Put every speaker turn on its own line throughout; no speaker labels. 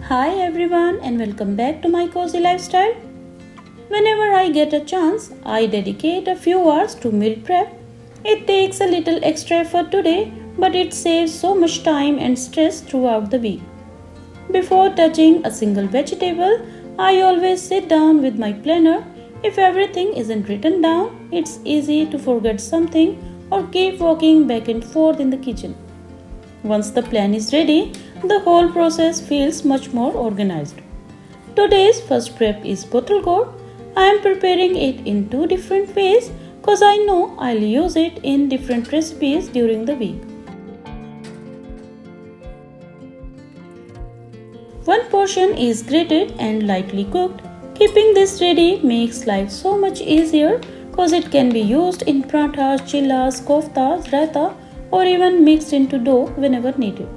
Hi everyone and welcome back to my cozy lifestyle. Whenever I get a chance, I dedicate a few hours to meal prep. It takes a little extra effort today, but it saves so much time and stress throughout the week. Before touching a single vegetable, I always sit down with my planner. If everything isn't written down, it's easy to forget something or keep walking back and forth in the kitchen. Once the plan is ready, the whole process feels much more organized. Today's first prep is bottle gourd. I am preparing it in two different ways because I know I'll use it in different recipes during the week. One portion is grated and lightly cooked. Keeping this ready makes life so much easier because it can be used in parathas, chillas, koftas, raita, or even mixed into dough whenever needed.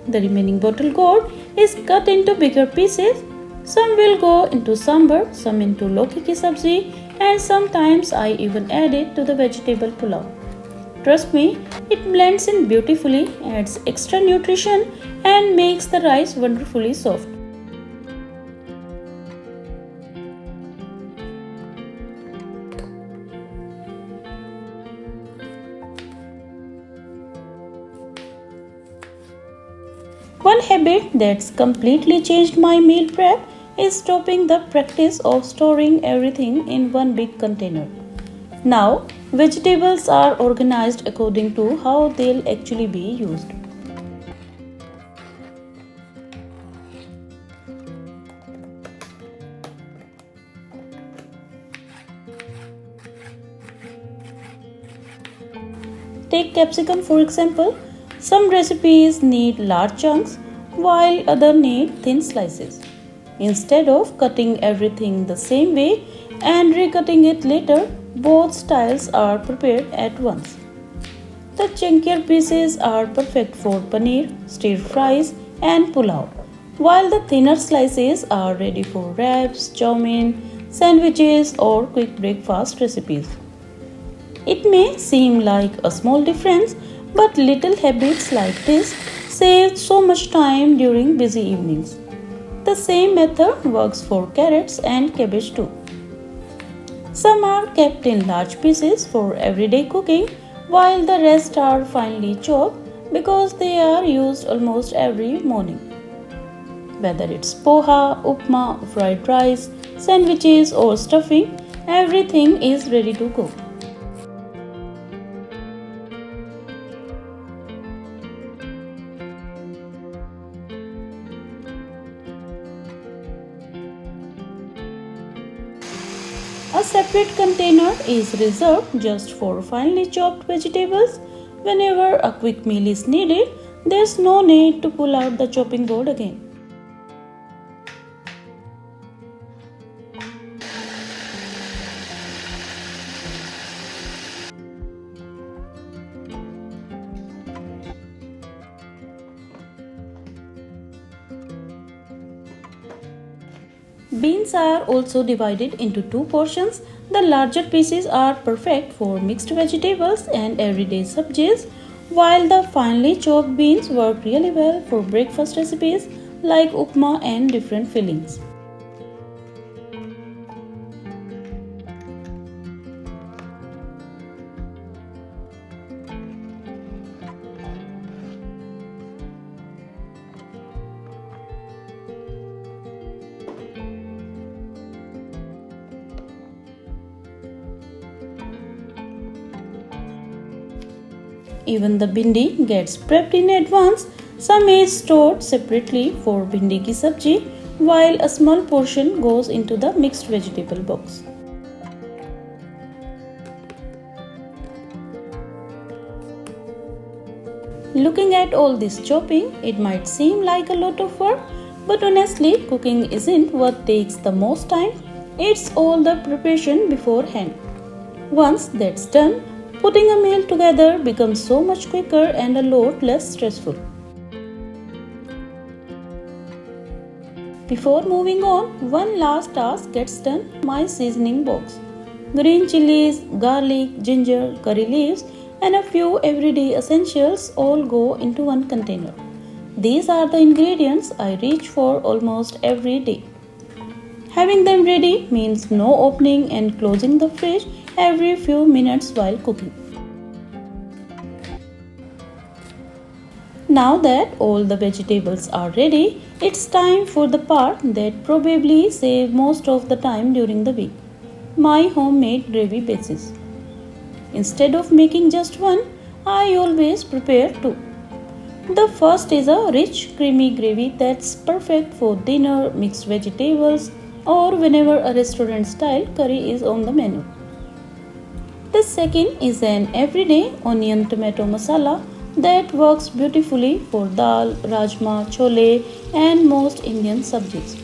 The remaining bottle gourd is cut into bigger pieces. Some will go into sambar, some into loki ki sabzi, and sometimes I even add it to the vegetable pulao. Trust me, it blends in beautifully, adds extra nutrition, and makes the rice wonderfully soft. One habit that's completely changed my meal prep is stopping the practice of storing everything in one big container. Now, vegetables are organized according to how they'll actually be used. Take capsicum for example. Some recipes need large chunks while others need thin slices. Instead of cutting everything the same way and recutting it later, both styles are prepared at once. The chunkier pieces are perfect for paneer, stir fries, and pulao, while the thinner slices are ready for wraps, chow mein, sandwiches, or quick breakfast recipes. It may seem like a small difference, but little habits like this save so much time during busy evenings. The same method works for carrots and cabbage too. Some are kept in large pieces for everyday cooking, while the rest are finely chopped because they are used almost every morning. Whether it's poha, upma, fried rice, sandwiches, or stuffing, everything is ready to go. A separate container is reserved just for finely chopped vegetables. Whenever a quick meal is needed, there's no need to pull out the chopping board again. Beans are also divided into two portions. The larger pieces are perfect for mixed vegetables and everyday sabjis, while the finely chopped beans work really well for breakfast recipes like upma and different fillings. Even the bindi gets prepped in advance. Some is stored separately for bindi ki sabji, while a small portion goes into the mixed vegetable box. Looking at all this chopping, it might seem like a lot of work, but honestly, cooking isn't what takes the most time. It's all the preparation beforehand. Once that's done, putting a meal together becomes so much quicker and a lot less stressful. Before moving on, one last task gets done: my seasoning box. Green chilies, garlic, ginger, curry leaves, and a few everyday essentials all go into one container. These are the ingredients I reach for almost every day. Having them ready means no opening and closing the fridge every few minutes while cooking. Now that all the vegetables are ready, it's time for the part that probably saves most of the time during the week, my homemade gravy bases. Instead of making just one, I always prepare two. The first is a rich, creamy gravy that's perfect for dinner, mixed vegetables, or whenever a restaurant style curry is on the menu. The second is an everyday onion tomato masala that works beautifully for dal, rajma, chole, and most Indian subjects.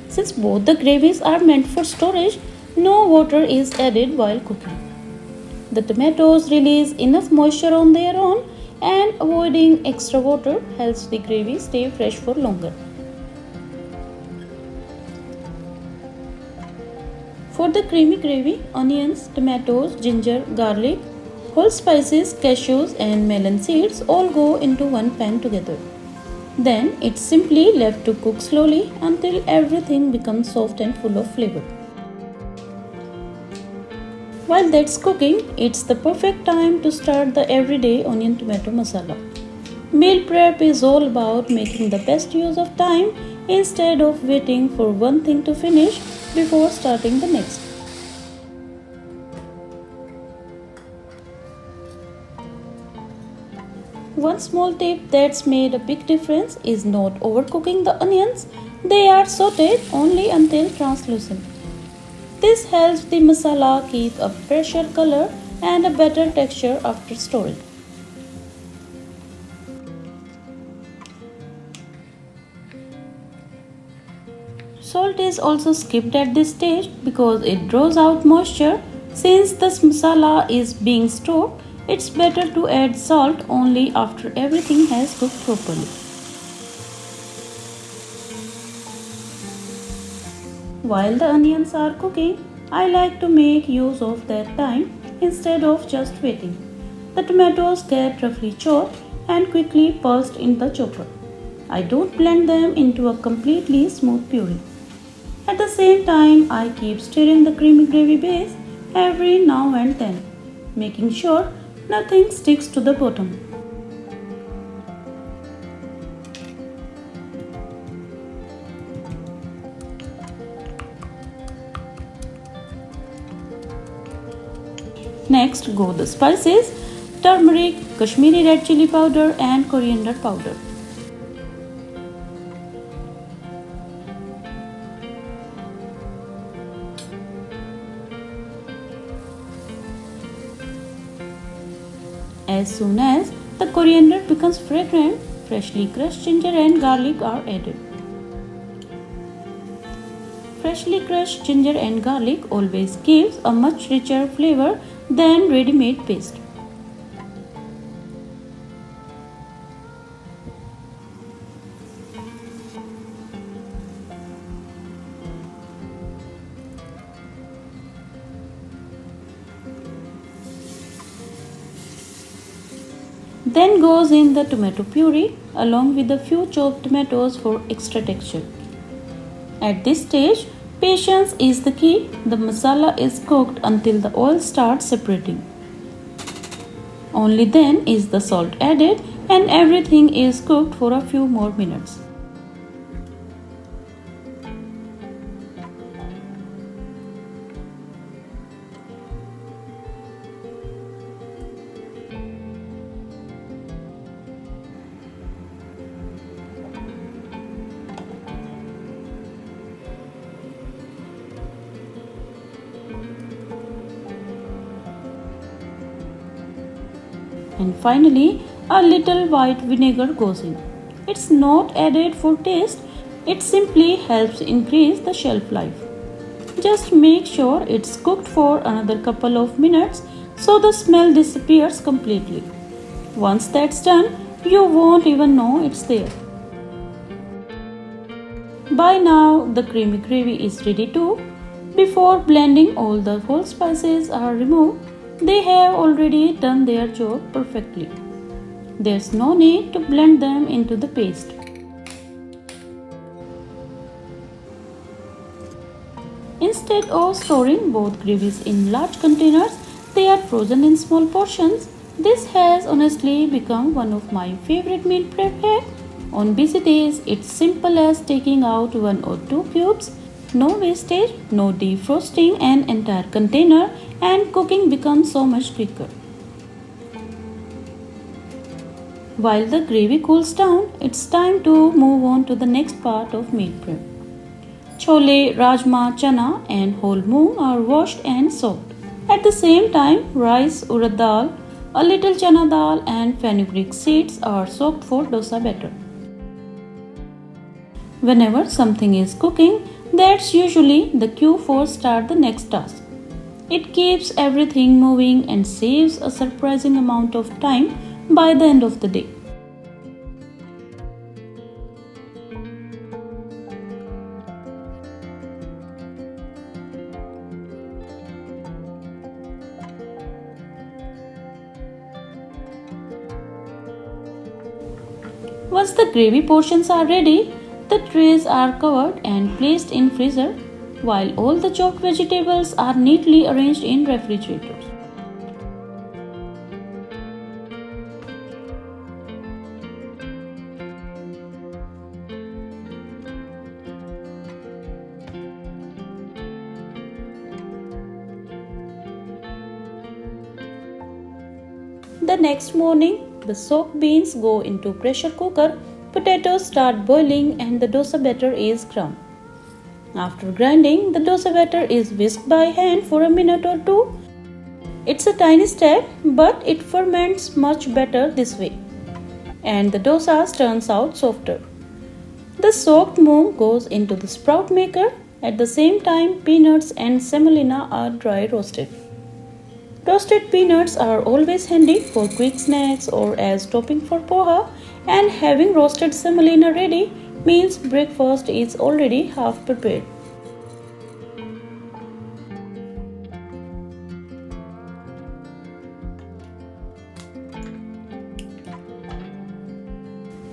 Since both the gravies are meant for storage, no water is added while cooking. The tomatoes release enough moisture on their own, and avoiding extra water helps the gravy stay fresh for longer. For the creamy gravy, onions, tomatoes, ginger, garlic, whole spices, cashews, and melon seeds all go into one pan together. Then it's simply left to cook slowly until everything becomes soft and full of flavor. While that's cooking, it's the perfect time to start the everyday onion tomato masala. Meal prep is all about making the best use of time instead of waiting for one thing to finish before starting the next. One small tip that's made a big difference is not overcooking the onions. They are sauteed only until translucent. This helps the masala keep a fresher color and a better texture after storing. Salt is also skipped at this stage because it draws out moisture. Since this masala is being stored, it's better to add salt only after everything has cooked properly. While the onions are cooking, I like to make use of that time instead of just waiting. The tomatoes get roughly chopped and quickly pulsed in the chopper. I don't blend them into a completely smooth puree. At the same time, I keep stirring the creamy gravy base every now and then, making sure nothing sticks to the bottom. Next go the spices: turmeric, Kashmiri red chili powder, and coriander powder. As soon as the coriander becomes fragrant, freshly crushed ginger and garlic are added. Freshly crushed ginger and garlic always gives a much richer flavor than ready-made paste. Then goes in the tomato puree along with a few chopped tomatoes for extra texture. At this stage, patience is the key. The masala is cooked until the oil starts separating. Only then is the salt added and everything is cooked for a few more minutes. And finally, a little white vinegar goes in. It's not added for taste, it simply helps increase the shelf life. Just make sure it's cooked for another couple of minutes so the smell disappears completely. Once that's done, you won't even know it's there. By now, the creamy gravy is ready too. Before blending, all the whole spices are removed. They have already done their job perfectly. There's no need to blend them into the paste. Instead of storing both gravies in large containers, they are frozen in small portions. This has honestly become one of my favorite meal prep hacks. On busy days, it's simple as taking out 1 or 2 cubes, no wastage, no defrosting an entire container, and cooking becomes so much quicker. While the gravy cools down, it's time to move on to the next part of meal prep. Chole, rajma, chana, and whole moong are washed and soaked. At the same time, rice, urad dal, a little chana dal, and fenugreek seeds are soaked for dosa batter. Whenever something is cooking, that's usually the cue for start the next task. It keeps everything moving and saves a surprising amount of time by the end of the day. Once the gravy portions are ready, the trays are covered and placed in freezer while all the chopped vegetables are neatly arranged in refrigerators. The next morning, the soaked beans go into pressure cooker, potatoes start boiling and the dosa batter is ground. After grinding, the dosa batter is whisked by hand for a minute or two. It's a tiny step, but it ferments much better this way, and the dosa turns out softer. The soaked moong goes into the sprout maker. At the same time, peanuts and semolina are dry roasted. Roasted peanuts are always handy for quick snacks or as topping for poha, and having roasted semolina ready means breakfast is already half prepared.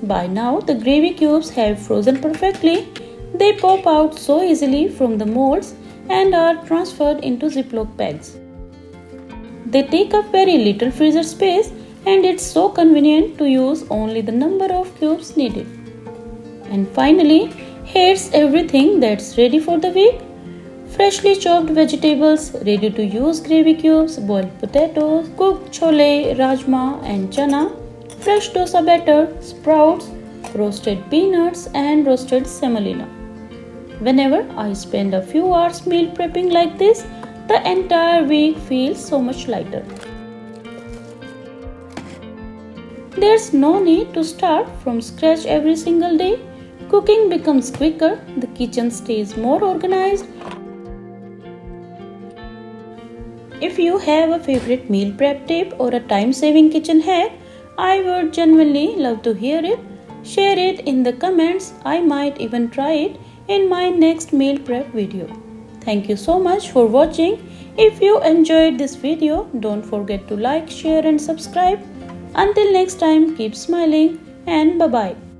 By now, the gravy cubes have frozen perfectly. They pop out so easily from the molds and are transferred into Ziploc bags. They take up very little freezer space and it's so convenient to use only the number of cubes needed. And finally, here's everything that's ready for the week. Freshly chopped vegetables, ready to use gravy cubes, boiled potatoes, cooked chole, rajma and chana, fresh dosa batter, sprouts, roasted peanuts and roasted semolina. Whenever I spend a few hours meal prepping like this, the entire week feels so much lighter. There's no need to start from scratch every single day. Cooking becomes quicker, the kitchen stays more organized. If you have a favorite meal prep tip or a time-saving kitchen hack, I would genuinely love to hear it. Share it in the comments. I might even try it in my next meal prep video. Thank you so much for watching. If you enjoyed this video, don't forget to like, share and subscribe. Until next time, keep smiling and bye-bye.